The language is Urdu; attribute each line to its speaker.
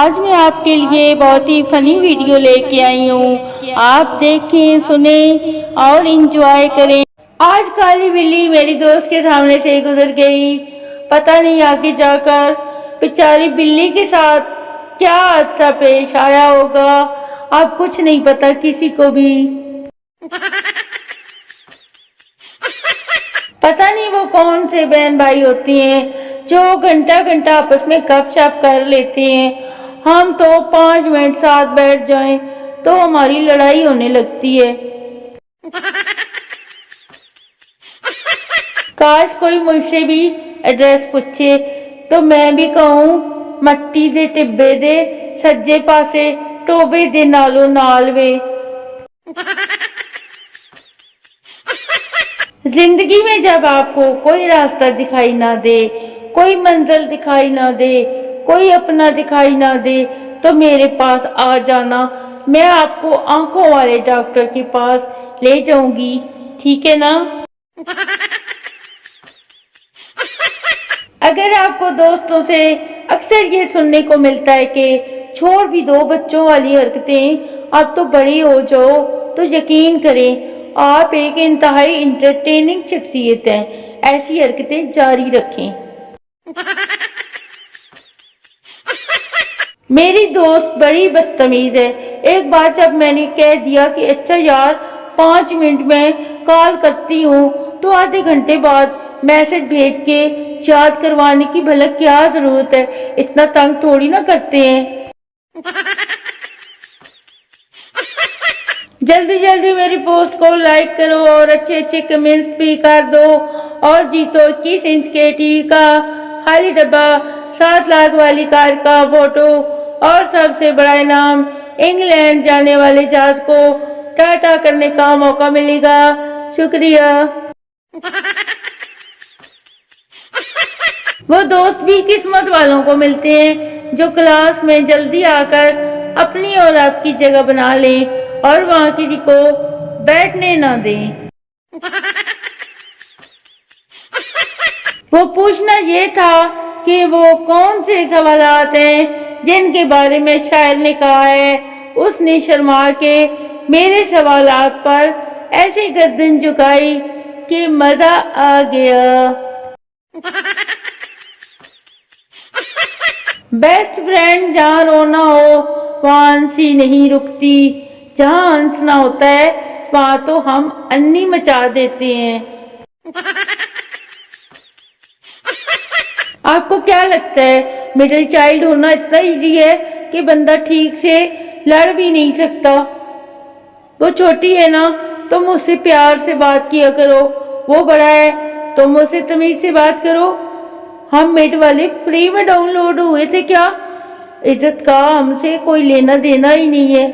Speaker 1: آج میں آپ کے لیے بہت ہی فنی ویڈیو لے کے آئی ہوں. آپ دیکھیں، سنیں اور انجوائے کریں. آج کالی بلی میری دوست کے سامنے سے گزر گئی. پتہ نہیں آگے جا کر بیچاری بلی کے ساتھ کیا حادثہ پیش آیا ہوگا. اب کچھ نہیں پتا کسی کو بھی. پتہ نہیں وہ کون سے بہن بھائی ہوتے ہیں جو گھنٹہ گھنٹہ آپس میں گپ شپ کر لیتے ہیں. ہم تو 5 منٹ ساتھ بیٹھ جائیں تو ہماری لڑائی ہونے لگتی ہے. کاش کوئی مجھ سے بھی ایڈریس پوچھے تو میں بھی کہوں مٹی دے ٹبے دے سجے پاسے ٹوبے دے نالو نال وے. زندگی میں جب آپ کو کوئی راستہ دکھائی نہ دے، کوئی منزل دکھائی نہ دے، کوئی اپنا دکھائی نہ دے تو میرے پاس آ جانا. میں آپ کو آنکھوں والے ڈاکٹر کے پاس لے جاؤں گی، ٹھیک ہے نا؟ اگر آپ کو دوستوں سے اکثر یہ سننے کو ملتا ہے کہ چھوڑ بھی دو بچوں والی حرکتیں، اب تو بڑی ہو جاؤ، تو یقین کریں آپ ایک انتہائی انٹرٹیننگ شخصیت ہیں. ایسی حرکتیں جاری رکھیں. میری دوست بڑی بدتمیز ہے. ایک بار جب میں نے کہہ دیا کہ اچھا یار 5 منٹ میں کال کرتی ہوں تو آدھے گھنٹے بعد میسج بھیج کے یاد کروانے کی بھلا کیا ضرورت ہے. اتنا تنگ تھوڑی نہ کرتے ہیں. جلدی جلدی میری پوسٹ کو لائک کرو اور اچھے اچھے کمنٹس بھی کر دو اور جیتو 21 انچ کے ٹی وی کا خالی ڈبہ، 7 لاکھ والی کار کا فوٹو اور سب سے بڑا انعام انگلینڈ جانے والے جہاز کو ٹاٹا کرنے کا موقع ملے گا. شکریہ. وہ دوست بھی قسمت والوں کو ملتے ہیں جو کلاس میں جلدی آ کر اپنی اور آپ کی جگہ بنا لیں اور وہاں کسی کو بیٹھنے نہ دیں. وہ پوچھنا یہ تھا کہ وہ کون سے سوالات ہیں جن کے بارے میں شاعر نے کہا ہے اس نے شرما کے میرے سوالات پر ایسی گردن جھکائی کہ مزہ آ گیا. بیسٹ فرینڈ جہاں رونا ہو وہاں ہنسی نہیں رکتی، جہاں ہنسنا ہوتا ہے وہاں تو ہم انی مچا دیتے ہیں. آپ کو کیا لگتا ہے مڈل چائلڈ ہونا اتنا ایزی ہے کہ بندہ ٹھیک سے لڑ بھی نہیں سکتا؟ وہ چھوٹی ہے نا تو مجھ سے پیار سے بات کیا کرو، وہ بڑا ہے تو مجھ سے تمیز سے بات کرو. ہم میٹ والے فری میں ڈاؤن لوڈ ہوئے تھے کیا؟ عزت کا ہم سے کوئی لینا دینا ہی نہیں ہے.